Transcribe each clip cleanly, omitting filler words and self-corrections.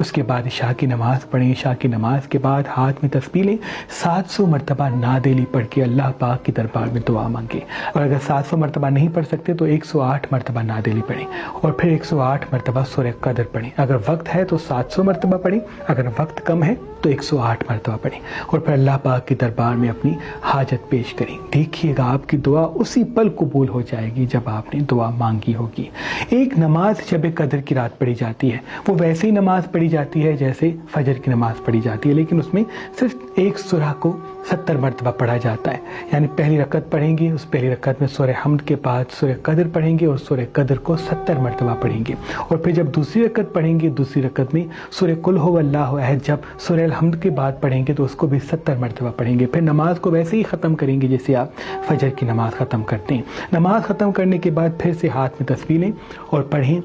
اس کے بعد عشاء کی نماز پڑھیں، عشاء کی نماز کے بعد ہاتھ میں تسبیح لیں، 700 مرتبہ نادیلی پڑھ کے اللہ پاک کی دربار میں دعا مانگیں، اور اگر 700 مرتبہ نہیں پڑھ سکتے تو 108 مرتبہ نادیلی پڑھیں، اور پھر 108 مرتبہ سورہ قدر پڑھیں۔ اگر وقت ہے تو 700 مرتبہ پڑھیں، اگر وقت کم ہے تو 108 مرتبہ پڑھیں، اور پھر اللہ پاک کی دربار میں اپنی حاجت پیش کریں۔ دیکھیے گا آپ کی دعا اسی پل قبول ہو جائے گی جب آپ نے دعا مانگی ہوگی۔ ایک نماز شب قدر کی رات پڑھی جاتی ہے، وہ ویسی نماز پڑھی جاتی ہے جیسے فجر کی نماز پڑھی جاتی ہے، لیکن اس میں صرف ایک سورہ کو 70 مرتبہ پڑھا جاتا ہے، یعنی پہلی رکعت پڑھیں گے، اس پہلی رکعت میں سورہ حمد کے بعد سورہ قدر پڑھیں گے، اور سورہ قدر کو 70 مرتبہ پڑھیں گے، اور پھر جب دوسری رکعت پڑھیں گے، دوسری رکعت میں سورہ قل هو اللہ احد جب سورہ الحمد کے بعد پڑھیں گے تو اس کو بھی 70 مرتبہ پڑھیں گے۔ پھر نماز کو ویسے ہی ختم کریں گے جیسے آپ فجر کی نماز ختم کرتے ہیں۔ نماز ختم کرنے کے بعد پھر سے ہاتھ میں تسبیح لیں اور پڑھیں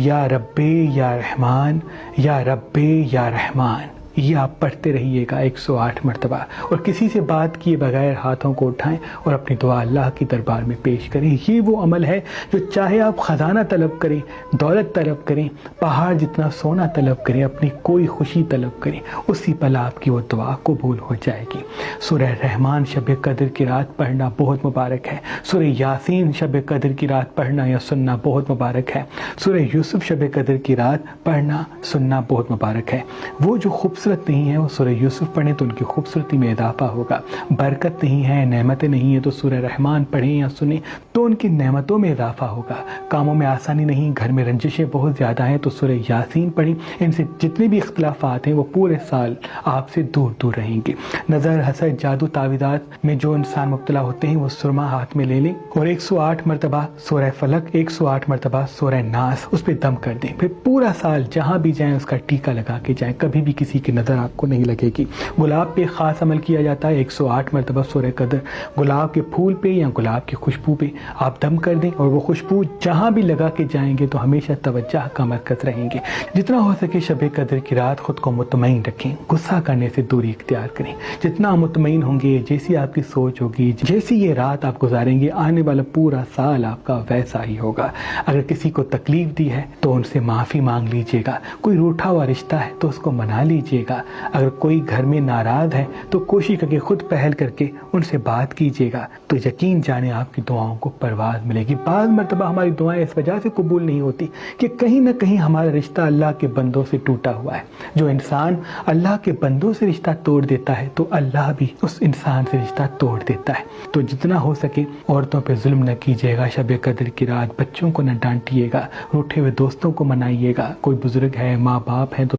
یا رب یا رحمان، یا رب یا رحمان۔ یہ آپ پڑھتے رہیے گا 108 مرتبہ، اور کسی سے بات کیے بغیر ہاتھوں کو اٹھائیں اور اپنی دعا اللہ کی دربار میں پیش کریں۔ یہ وہ عمل ہے جو چاہے آپ خزانہ طلب کریں، دولت طلب کریں، پہاڑ جتنا سونا طلب کریں، اپنی کوئی خوشی طلب کریں، اسی پل آپ کی وہ دعا قبول ہو جائے گی۔ سورہ رحمان شب قدر کی رات پڑھنا بہت مبارک ہے، سورہ یاسین شب قدر کی رات پڑھنا یا سننا بہت مبارک ہے، سورہ یوسف شب قدر کی رات پڑھنا سننا بہت مبارک ہے۔ وہ جو خوبصورت نہیں ہے وہ سورہ یوسف پڑھیں تو ان کی خوبصورتی میں اضافہ ہوگا، برکت نہیں ہے، نعمتیں نہیں ہیں تو سورہ رحمان پڑھیں یا سنیں تو ان کی نعمتوں میں اضافہ ہوگا، کاموں میں آسانی نہیں، گھر میں رنجشیں بہت زیادہ ہیں تو سورہ یاسین پڑھیں، ان سے جتنے بھی اختلافات ہیں وہ پورے سال آپ سے دور دور رہیں گے۔ نظر، حسد، جادو، تعویذات میں جو انسان مبتلا ہوتے ہیں وہ سرما ہاتھ میں لے لیں اور 108 مرتبہ سورہ فلق، 108 مرتبہ سورہ ناس اس پہ دم کر دیں، پھر پورا سال جہاں بھی جائیں اس کا ٹیکا لگا کے جائیں، کبھی بھی کسی کی نظر آپ کو نہیں لگے گی۔ گلاب پہ خاص عمل کیا جاتا ہے، 108 مرتبہ سورہ قدر گلاب کے پھول پہ یا گلاب کی خوشبو پہ آپ دم کر دیں، اور وہ خوشبو جہاں بھی لگا کے جائیں گے تو ہمیشہ توجہ کا مرکز رہیں گے۔ جتنا ہو سکے شب قدر کی رات خود کو مطمئن رکھیں، غصہ کرنے سے دوری اختیار کریں۔ جتنا مطمئن ہوں گے، جیسی آپ کی سوچ ہوگی، جیسی یہ رات آپ گزاریں گے، آنے والا پورا سال آپ کا ویسا ہی ہوگا۔ اگر کسی کو تکلیف دی ہے تو ان سے معافی مانگ لیجیے گا، کوئی روٹھا ہوا رشتہ ہے تو اس کو منا لیجیے گا، اگر کوئی گھر میں ناراض ہے تو کوشش کر کے خود پہل کر کے ان سے بات کیجیے گا، تو یقین جانے آپ کی دعاؤں کو پرواز ملے گی۔ بعض مرتبہ ہماری دعائیں اس وجہ سے قبول نہیں ہوتی کہ کہیں نہ کہیں ہمارا رشتہ اللہ کے بندوں سے ٹوٹا ہوا ہے۔ جو انسان اللہ کے بندوں سے رشتہ توڑ دیتا ہے تو اللہ بھی اس انسان سے رشتہ توڑ دیتا ہے۔ تو جتنا ہو سکے عورتوں پہ ظلم نہ کیجیے گا، شب قدر کی رات بچوں کو نہ ڈانٹیے گا، روٹھے ہوئے دوستوں کو منائیے گا، کوئی بزرگ ہے، ماں باپ ہیں تو